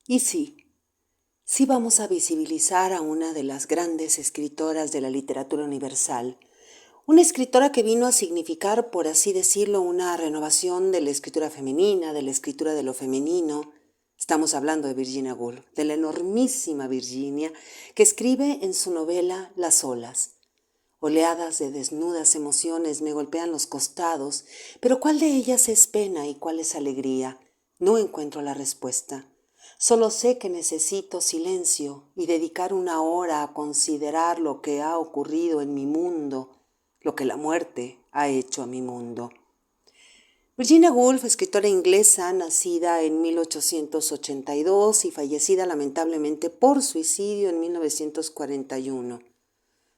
Y sí vamos a visibilizar a una de las grandes escritoras de la literatura universal, una escritora que vino a significar, por así decirlo, una renovación de la escritura femenina, de la escritura de lo femenino. Estamos hablando de Virginia Woolf, de la enormísima Virginia, que escribe en su novela Las olas. Oleadas de desnudas emociones me golpean los costados, pero ¿cuál de ellas es pena y cuál es alegría? No encuentro la respuesta. Solo sé que necesito silencio y dedicar una hora a considerar lo que ha ocurrido en mi mundo, lo que la muerte ha hecho a mi mundo. Virginia Woolf, escritora inglesa, nacida en 1882 y fallecida lamentablemente por suicidio en 1941.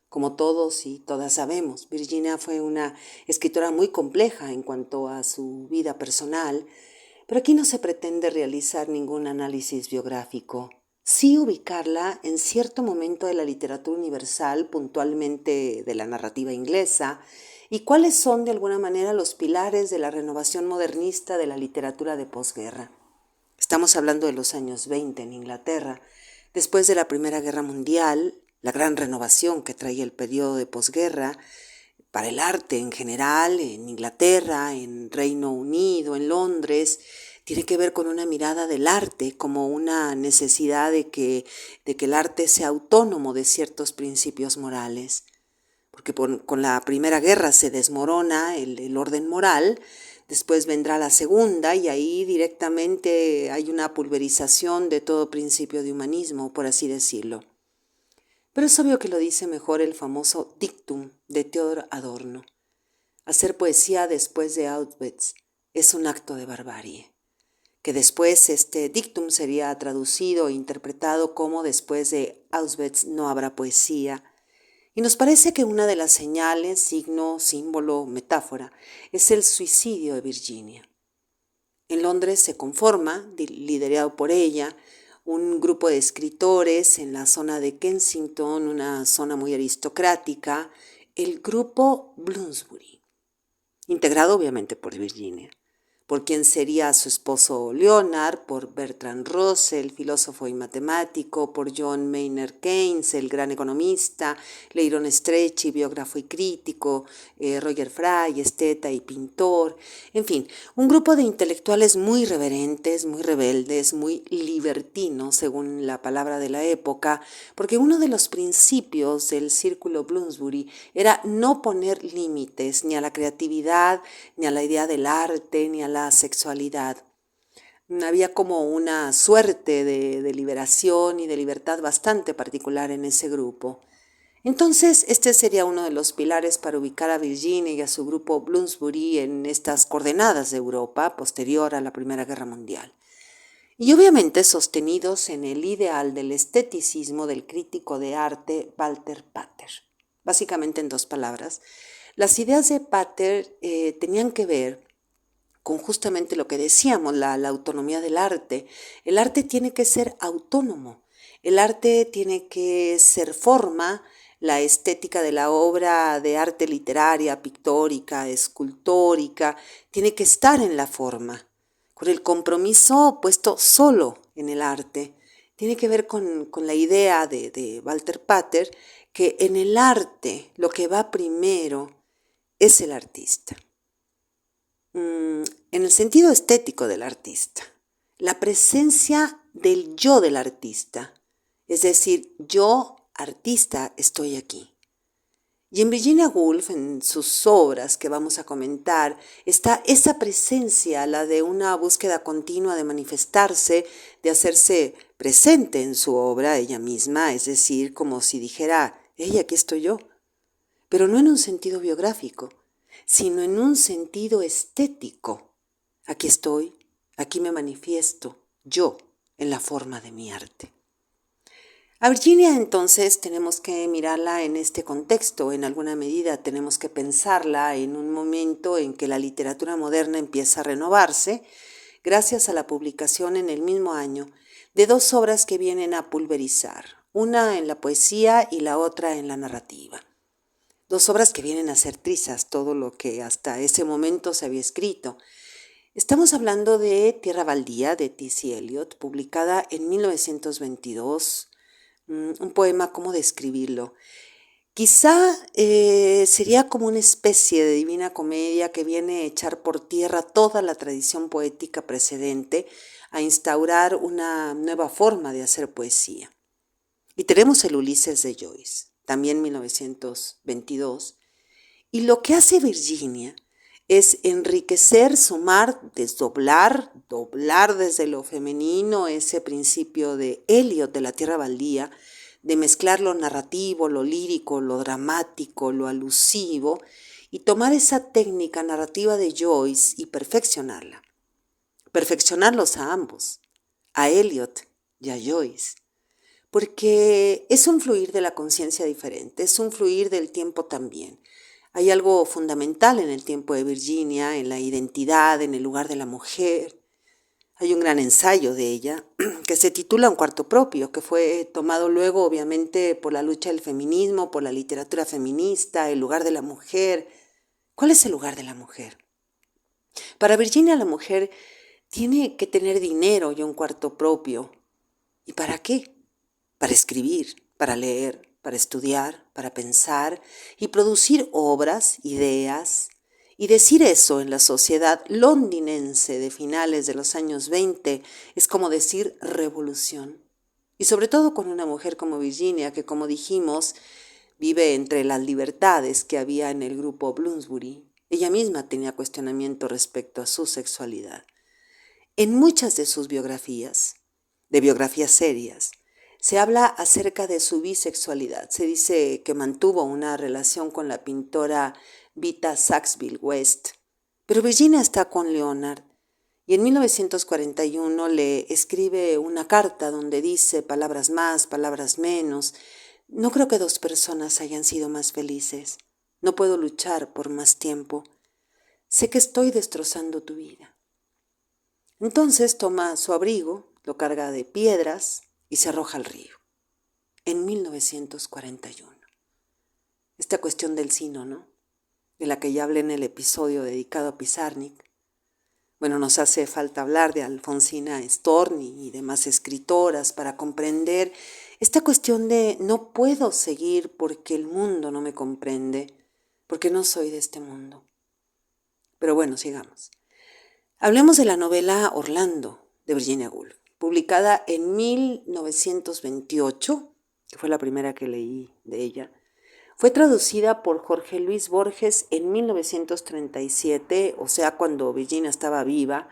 Como todos y todas sabemos, Virginia fue una escritora muy compleja en cuanto a su vida personal, pero aquí no se pretende realizar ningún análisis biográfico. Sí ubicarla en cierto momento de la literatura universal, puntualmente de la narrativa inglesa, y cuáles son de alguna manera los pilares de la renovación modernista de la literatura de posguerra. Estamos hablando de los años 20 en Inglaterra. Después de la Primera Guerra Mundial, la gran renovación que traía el periodo de posguerra para el arte en general, en Inglaterra, en Reino Unido, en Londres, tiene que ver con una mirada del arte como una necesidad de que el arte sea autónomo de ciertos principios morales. Porque con la Primera Guerra se desmorona el orden moral. Después vendrá la segunda y ahí directamente hay una pulverización de todo principio de humanismo, por así decirlo. Pero es obvio que lo dice mejor el famoso dictum de Theodor Adorno. Hacer poesía después de Auschwitz es un acto de barbarie. Que después este dictum sería traducido e interpretado como después de Auschwitz no habrá poesía. Y nos parece que una de las señales, signo, símbolo, metáfora, es el suicidio de Virginia. En Londres se conforma, liderado por ella, un grupo de escritores en la zona de Kensington, una zona muy aristocrática, el grupo Bloomsbury, integrado obviamente por Virginia, por quien sería su esposo Leonard, por Bertrand Russell, filósofo y matemático, por John Maynard Keynes, el gran economista, Leighton Strachey, biógrafo y crítico, Roger Fry, esteta y pintor, en fin, un grupo de intelectuales muy reverentes, muy rebeldes, muy libertinos, según la palabra de la época, porque uno de los principios del círculo Bloomsbury era no poner límites ni a la creatividad, ni a la idea del arte, ni a la sexualidad. Había como una suerte de liberación y de libertad bastante particular en ese grupo. Entonces, este sería uno de los pilares para ubicar a Virginia y a su grupo Bloomsbury en estas coordenadas de Europa posterior a la Primera Guerra Mundial. Y obviamente sostenidos en el ideal del esteticismo del crítico de arte Walter Pater. Básicamente en dos palabras, las ideas de Pater tenían que ver con justamente lo que decíamos, la autonomía del arte. El arte tiene que ser autónomo, el arte tiene que ser forma, la estética de la obra de arte literaria, pictórica, escultórica, tiene que estar en la forma, con el compromiso puesto solo en el arte. Tiene que ver con la idea de Walter Pater que en el arte lo que va primero es el artista. En el sentido estético del artista, la presencia del yo del artista, es decir, yo, artista, estoy aquí. Y en Virginia Woolf, en sus obras que vamos a comentar, está esa presencia, la de una búsqueda continua de manifestarse, de hacerse presente en su obra ella misma, es decir, como si dijera, hey, aquí estoy yo, pero no en un sentido biográfico, sino en un sentido estético. Aquí estoy, aquí me manifiesto, yo, en la forma de mi arte. A Virginia entonces tenemos que mirarla en este contexto, en alguna medida tenemos que pensarla en un momento en que la literatura moderna empieza a renovarse, gracias a la publicación en el mismo año de dos obras que vienen a pulverizar, una en la poesía y la otra en la narrativa. Dos obras que vienen a hacer trizas todo lo que hasta ese momento se había escrito. Estamos hablando de Tierra Baldía de T.C. Eliot, publicada en 1922. Un poema, ¿cómo describirlo? Quizá sería como una especie de divina comedia que viene a echar por tierra toda la tradición poética precedente, a instaurar una nueva forma de hacer poesía. Y tenemos el Ulises de Joyce, también 1922, y lo que hace Virginia es enriquecer, sumar, desdoblar, doblar desde lo femenino ese principio de Eliot de la Tierra Baldía, de mezclar lo narrativo, lo lírico, lo dramático, lo alusivo, y tomar esa técnica narrativa de Joyce y perfeccionarla. Perfeccionarlos a ambos, a Eliot y a Joyce, porque es un fluir de la conciencia diferente, es un fluir del tiempo también. Hay algo fundamental en el tiempo de Virginia, en la identidad, en el lugar de la mujer. Hay un gran ensayo de ella que se titula Un cuarto propio, que fue tomado luego obviamente por la lucha del feminismo, por la literatura feminista, el lugar de la mujer. ¿Cuál es el lugar de la mujer? Para Virginia la mujer tiene que tener dinero y un cuarto propio. ¿Y para qué? Para escribir, para leer, para estudiar, para pensar y producir obras, ideas. Y decir eso en la sociedad londinense de finales de los años 20 es como decir revolución. Y sobre todo con una mujer como Virginia, que como dijimos, vive entre las libertades que había en el grupo Bloomsbury. Ella misma tenía cuestionamiento respecto a su sexualidad. En muchas de sus biografías, de biografías serias, se habla acerca de su bisexualidad. Se dice que mantuvo una relación con la pintora Vita Sackville West, pero Virginia está con Leonard y en 1941 le escribe una carta donde dice palabras más, palabras menos. No creo que dos personas hayan sido más felices. No puedo luchar por más tiempo. Sé que estoy destrozando tu vida. Entonces toma su abrigo, lo carga de piedras y se arroja al río. En 1941. Esta cuestión del sino, ¿no? De la que ya hablé en el episodio dedicado a Pizarnik. Bueno, nos hace falta hablar de Alfonsina Storni y demás escritoras para comprender esta cuestión de no puedo seguir porque el mundo no me comprende, porque no soy de este mundo. Pero bueno, sigamos. Hablemos de la novela Orlando de Virginia Woolf, publicada en 1928, que fue la primera que leí de ella. Fue traducida por Jorge Luis Borges en 1937, o sea, cuando Virginia estaba viva,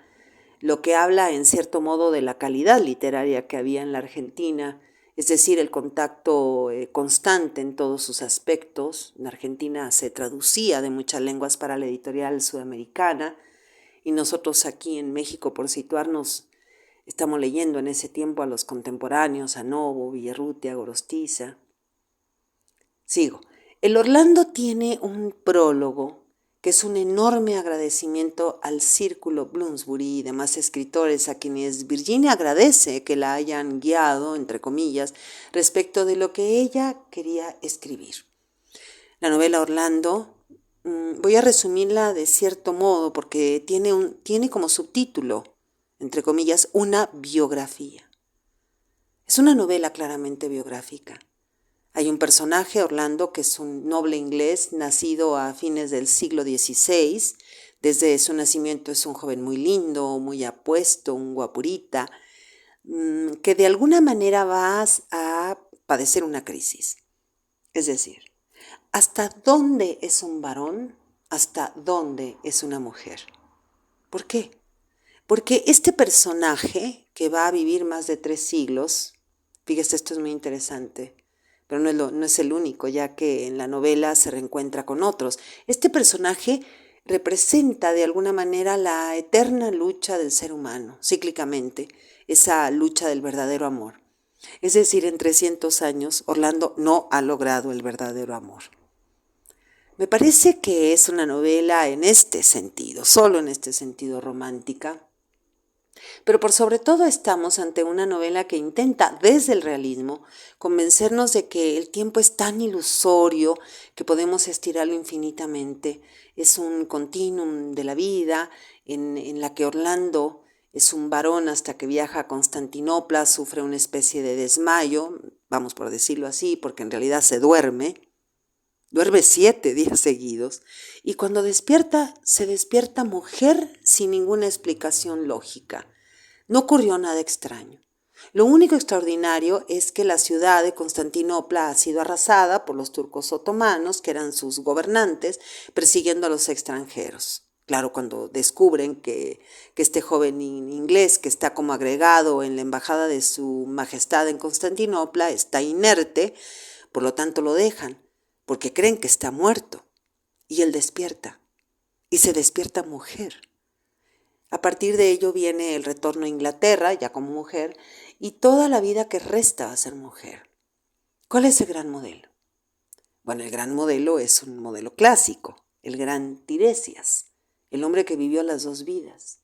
lo que habla en cierto modo de la calidad literaria que había en la Argentina, es decir, el contacto constante en todos sus aspectos. En Argentina se traducía de muchas lenguas para la editorial sudamericana, y nosotros aquí en México, por situarnos, estamos leyendo en ese tiempo a los contemporáneos, a Novo, Villarrutia, Gorostiza. Sigo. El Orlando tiene un prólogo que es un enorme agradecimiento al Círculo Bloomsbury y demás escritores a quienes Virginia agradece que la hayan guiado, entre comillas, respecto de lo que ella quería escribir. La novela Orlando, voy a resumirla de cierto modo porque tiene como subtítulo, entre comillas, una biografía. Es una novela claramente biográfica. Hay un personaje, Orlando, que es un noble inglés nacido a fines del siglo XVI. Desde su nacimiento es un joven muy lindo, muy apuesto, un guapurita, que de alguna manera va a padecer una crisis. Es decir, ¿hasta dónde es un varón? ¿Hasta dónde es una mujer? ¿Por qué? Porque este personaje, que va a vivir más de 3 siglos, fíjese, esto es muy interesante, pero no es el único, ya que en la novela se reencuentra con otros. Este personaje representa de alguna manera la eterna lucha del ser humano, cíclicamente, esa lucha del verdadero amor. Es decir, en 300 años, Orlando no ha logrado el verdadero amor. Me parece que es una novela en este sentido, solo en este sentido romántica, pero por sobre todo estamos ante una novela que intenta, desde el realismo, convencernos de que el tiempo es tan ilusorio que podemos estirarlo infinitamente. Es un continuum de la vida en la que Orlando es un varón hasta que viaja a Constantinopla, sufre una especie de desmayo, vamos por decirlo así, porque en realidad duerme 7 días seguidos, y cuando despierta, se despierta mujer sin ninguna explicación lógica. No ocurrió nada extraño. Lo único extraordinario es que la ciudad de Constantinopla ha sido arrasada por los turcos otomanos, que eran sus gobernantes, persiguiendo a los extranjeros. Claro, cuando descubren que este joven inglés, que está como agregado en la embajada de su majestad en Constantinopla, está inerte, por lo tanto lo dejan, porque creen que está muerto. Y él despierta, y se despierta mujer. A partir de ello viene el retorno a Inglaterra, ya como mujer, y toda la vida que resta a ser mujer. ¿Cuál es el gran modelo? Bueno, el gran modelo es un modelo clásico, el gran Tiresias, el hombre que vivió las dos vidas,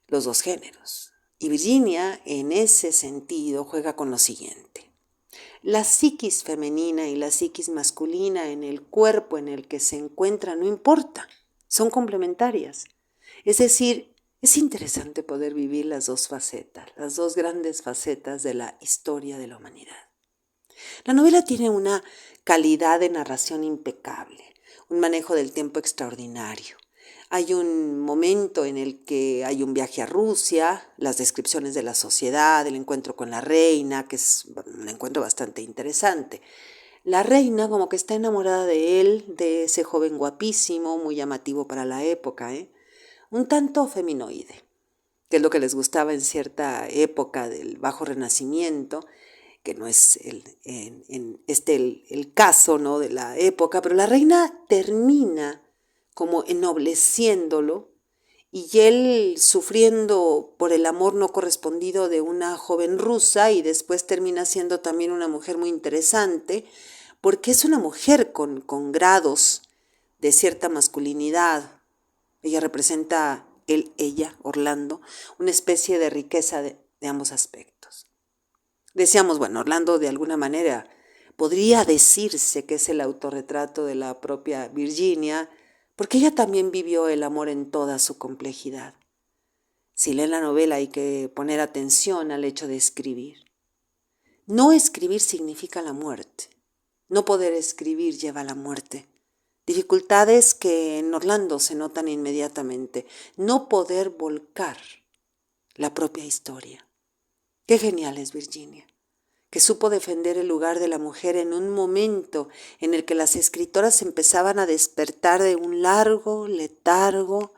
los dos géneros. Y Virginia, en ese sentido, juega con lo siguiente. La psiquis femenina y la psiquis masculina en el cuerpo en el que se encuentran no importa, son complementarias. Es decir, es interesante poder vivir las dos facetas, las dos grandes facetas de la historia de la humanidad. La novela tiene una calidad de narración impecable, un manejo del tiempo extraordinario. Hay un momento en el que hay un viaje a Rusia, las descripciones de la sociedad, el encuentro con la reina, que es un encuentro bastante interesante. La reina como que está enamorada de él, de ese joven guapísimo, muy llamativo para la época, un tanto feminoide, que es lo que les gustaba en cierta época del Bajo Renacimiento, que no es el caso, ¿no?, de la época, pero la reina termina como ennobleciéndolo y él sufriendo por el amor no correspondido de una joven rusa y después termina siendo también una mujer muy interesante porque es una mujer con grados de cierta masculinidad. Ella representa, ella, Orlando, una especie de riqueza de ambos aspectos. Decíamos, bueno, Orlando de alguna manera podría decirse que es el autorretrato de la propia Virginia, porque ella también vivió el amor en toda su complejidad. Si leen la novela hay que poner atención al hecho de escribir. No escribir significa la muerte. No poder escribir lleva a la muerte. Dificultades que en Orlando se notan inmediatamente. No poder volcar la propia historia. Qué genial es Virginia, que supo defender el lugar de la mujer en un momento en el que las escritoras empezaban a despertar de un largo letargo,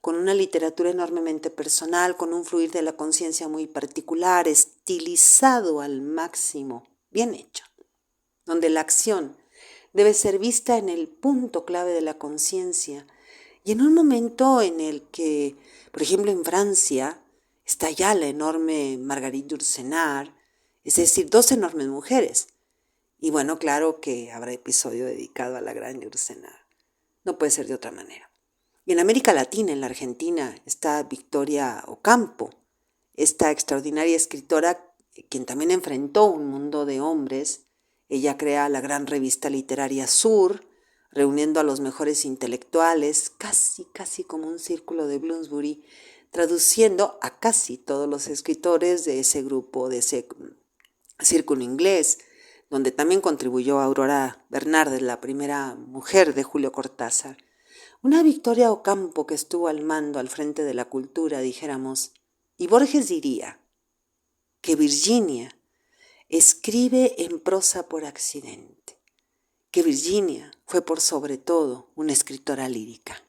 con una literatura enormemente personal, con un fluir de la conciencia muy particular, estilizado al máximo, bien hecho, donde la acción debe ser vista en el punto clave de la conciencia y en un momento en el que, por ejemplo, en Francia está ya la enorme Marguerite Yourcenar, es decir, dos enormes mujeres. Y bueno, claro que habrá episodio dedicado a la gran Yourcenar. No puede ser de otra manera. Y en América Latina, en la Argentina, está Victoria Ocampo, esta extraordinaria escritora, quien también enfrentó un mundo de hombres. Ella crea la gran revista literaria Sur, reuniendo a los mejores intelectuales, casi como un círculo de Bloomsbury, traduciendo a casi todos los escritores de ese grupo, de ese círculo inglés, donde también contribuyó Aurora Bernardes, la primera mujer de Julio Cortázar. Una Victoria Ocampo que estuvo al mando, al frente de la cultura, dijéramos, y Borges diría que Virginia escribe en prosa por accidente, que Virginia fue por sobre todo una escritora lírica.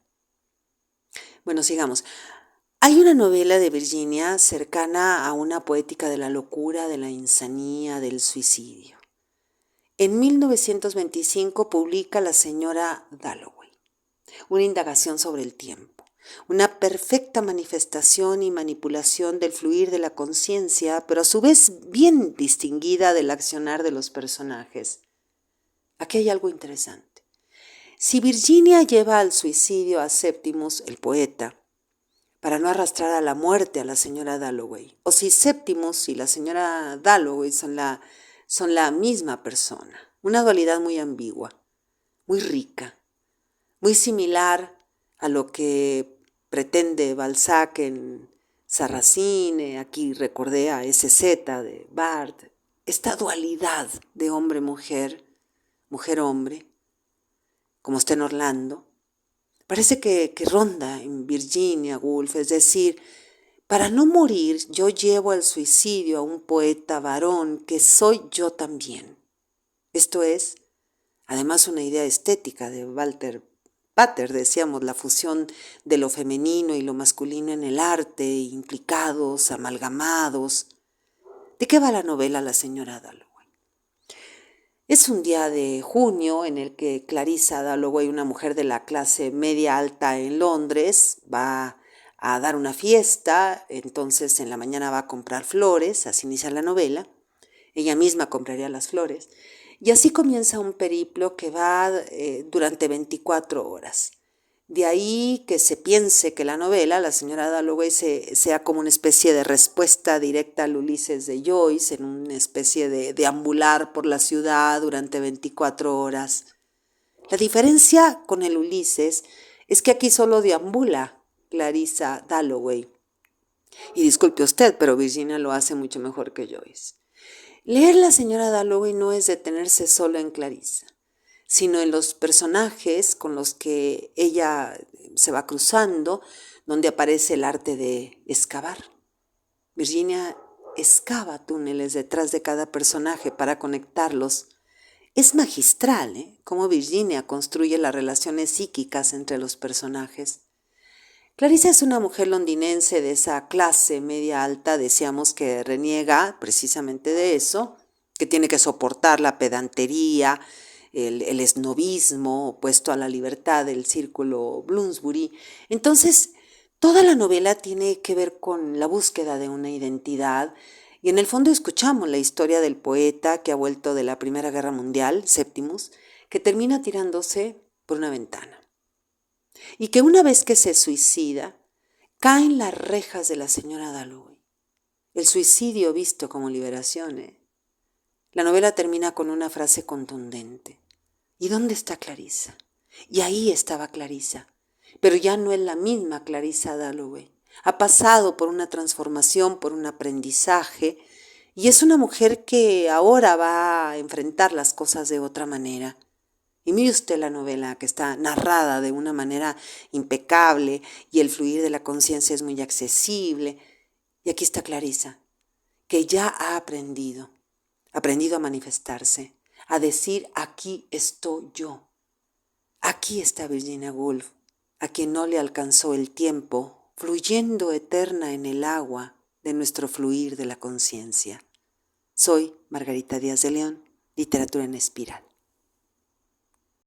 Bueno, sigamos. Hay una novela de Virginia cercana a una poética de la locura, de la insanía, del suicidio. En 1925 publica La señora Dalloway, una indagación sobre el tiempo, una perfecta manifestación y manipulación del fluir de la conciencia, pero a su vez bien distinguida del accionar de los personajes. Aquí hay algo interesante. Si Virginia lleva al suicidio a Septimus, el poeta, para no arrastrar a la muerte a la señora Dalloway, o si Septimus y la señora Dalloway son la misma persona, una dualidad muy ambigua, muy rica, muy similar a lo que pretende Balzac en Sarracine, aquí recordé a SZ de Barthes, esta dualidad de hombre-mujer, mujer-hombre, como está en Orlando, parece que ronda en Virginia Woolf, es decir, para no morir yo llevo al suicidio a un poeta varón que soy yo también. Esto es, además, una idea estética de Walter Pater, decíamos, la fusión de lo femenino y lo masculino en el arte, implicados, amalgamados. ¿De qué va la novela La señora Dalloway? Es un día de junio en el que Clarissa Dalloway, una mujer de la clase media alta en Londres, va a dar una fiesta, entonces en la mañana va a comprar flores, así inicia la novela, ella misma compraría las flores, y así comienza un periplo que va durante 24 horas. De ahí que se piense que la novela, La señora Dalloway, sea como una especie de respuesta directa al Ulises de Joyce, en una especie de deambular por la ciudad durante 24 horas. La diferencia con el Ulises es que aquí solo deambula Clarissa Dalloway. Y disculpe usted, pero Virginia lo hace mucho mejor que Joyce. Leer La señora Dalloway no es detenerse solo en Clarissa, sino en los personajes con los que ella se va cruzando, donde aparece el arte de excavar. Virginia excava túneles detrás de cada personaje para conectarlos. Es magistral, cómo Virginia construye las relaciones psíquicas entre los personajes. Clarissa es una mujer londinense de esa clase media alta, decíamos, que reniega precisamente de eso, que tiene que soportar la pedantería, el esnobismo opuesto a la libertad del círculo Bloomsbury. Entonces, toda la novela tiene que ver con la búsqueda de una identidad y en el fondo escuchamos la historia del poeta que ha vuelto de la Primera Guerra Mundial, Septimus, que termina tirándose por una ventana. Y que una vez que se suicida, caen las rejas de la señora Dalloway. El suicidio visto como liberación. La novela termina con una frase contundente. ¿Y dónde está Clarissa? Y ahí estaba Clarissa, pero ya no es la misma Clarissa Dalloway. Ha pasado por una transformación, por un aprendizaje, y es una mujer que ahora va a enfrentar las cosas de otra manera. Y mire usted la novela, que está narrada de una manera impecable y el fluir de la conciencia es muy accesible. Y aquí está Clarissa, que ya ha aprendido a manifestarse, a decir aquí estoy yo. Aquí está Virginia Woolf, a quien no le alcanzó el tiempo, fluyendo eterna en el agua de nuestro fluir de la conciencia. Soy Margarita Díaz de León, Literatura en Espiral.